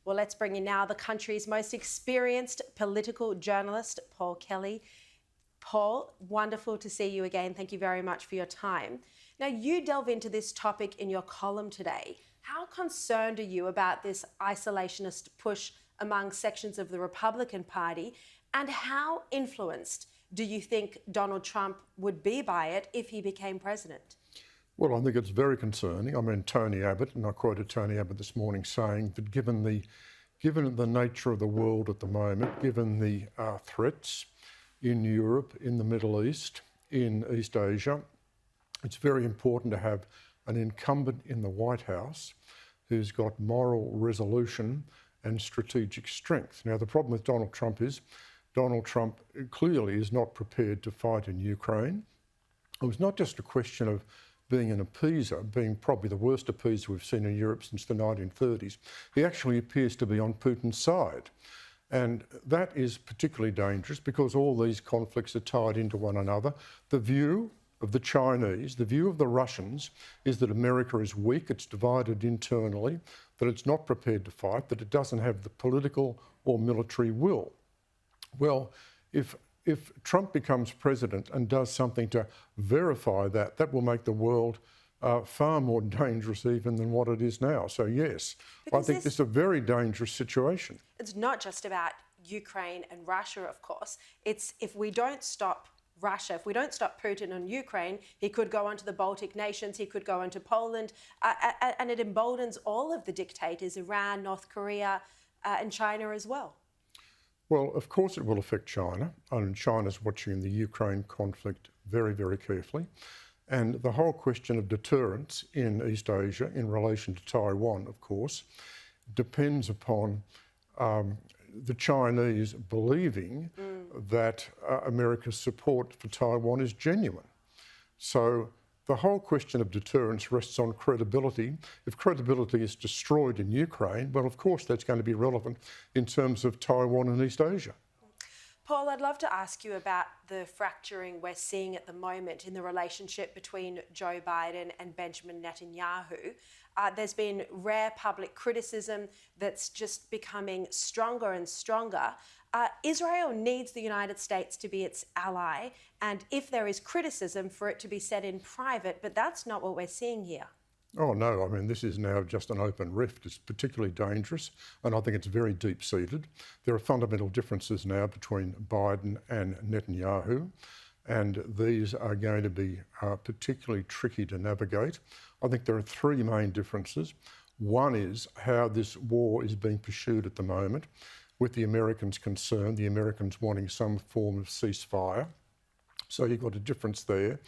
Well, let's bring in now the country's most experienced political journalist, Paul Kelly. Paul, wonderful to see you again. Thank you very much for your time. Now, you delve into this topic in your column today. How concerned are you about this isolationist push among sections of the Republican Party, and how influenced do you think Donald Trump would be by it if he became president? Well, I think it's very concerning. I mean, Tony Abbott, and I quoted Tony Abbott this morning saying that given the nature of the world at the moment, given the threats in Europe, in the Middle East, in East Asia, it's very important to have an incumbent in the White House who's got moral resolution and strategic strength. Now, the problem with Donald Trump is Donald Trump clearly is not prepared to fight in Ukraine. It was not just a question of being an appeaser, being probably the worst appeaser we've seen in Europe since the 1930s. He actually appears to be on Putin's side. And that is particularly dangerous because all these conflicts are tied into one another. The view of the Chinese, the view of the Russians is that America is weak, it's divided internally, that it's not prepared to fight, that it doesn't have the political or military will. Well, if Trump becomes president and does something to verify that, that will make the world far more dangerous even than what it is now. So yes, I think this is a very dangerous situation. It's not just about Ukraine and Russia, of course. It's if we don't stop Russia, if we don't stop Putin on Ukraine, he could go onto the Baltic nations, he could go into Poland, and it emboldens all of the dictators, Iran, North Korea, and China as well. Well, of course it will affect China, and China's watching the Ukraine conflict very, very carefully. And the whole question of deterrence in East Asia in relation to Taiwan, of course, depends upon the Chinese believing that America's support for Taiwan is genuine. So the whole question of deterrence rests on credibility. If credibility is destroyed in Ukraine, well, of course, that's going to be relevant in terms of Taiwan and East Asia. Paul, I'd love to ask you about the fracturing we're seeing at the moment in the relationship between Joe Biden and Benjamin Netanyahu. There's been rare public criticism that's just becoming stronger and stronger. Israel needs the United States to be its ally, and if there is criticism, for it to be said in private, but that's not what we're seeing here. Oh no, I mean, this is now just an open rift. It's particularly dangerous, and I think it's very deep-seated. There are fundamental differences now between Biden and Netanyahu, and these are going to be particularly tricky to navigate. I think there are three main differences. One is how this war is being pursued at the moment, with the Americans concerned, the Americans wanting some form of ceasefire. So you've got a difference there.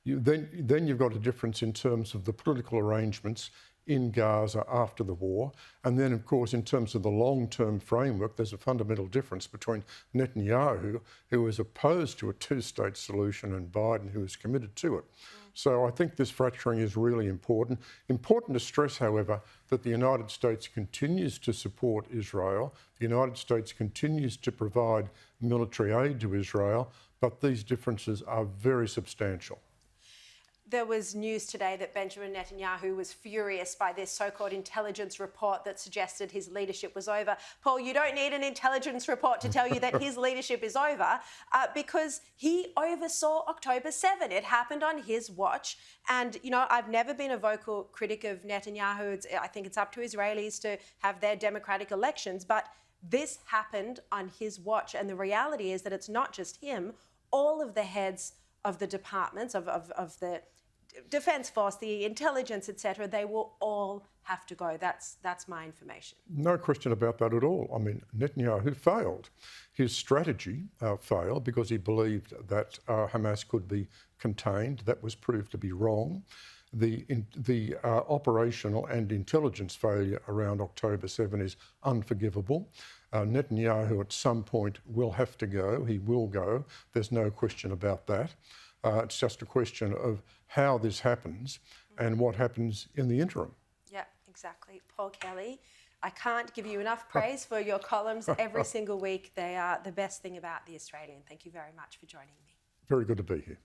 Then you've got a difference in terms of the political arrangements in Gaza after the war. And then, of course, in terms of the long-term framework, there's a fundamental difference between Netanyahu, who is opposed to a two-state solution, and Biden, who is committed to it. So I think this fracturing is really important. Important to stress, however, that the United States continues to support Israel. The United States continues to provide military aid to Israel, but these differences are very substantial. There was news today that Benjamin Netanyahu was furious by this so-called intelligence report that suggested his leadership was over. Paul, you don't need an intelligence report to tell you that his leadership is over because he oversaw October 7. It happened on his watch. And, you know, I've never been a vocal critic of Netanyahu. I think it's up to Israelis to have their democratic elections. But this happened on his watch. And the reality is that it's not just him. All of the heads of the departments, of the Defence Force, the intelligence, etc., they will all have to go. That's my information. No question about that at all. I mean, Netanyahu failed. His strategy failed because he believed that Hamas could be contained. That was proved to be wrong. The operational and intelligence failure around October 7 is unforgivable. Netanyahu at some point will have to go. He will go. There's no question about that. It's just a question of how this happens and what happens in the interim. Yeah, exactly. Paul Kelly, I can't give you enough praise for your columns every single week. They are the best thing about The Australian. Thank you very much for joining me. Very good to be here.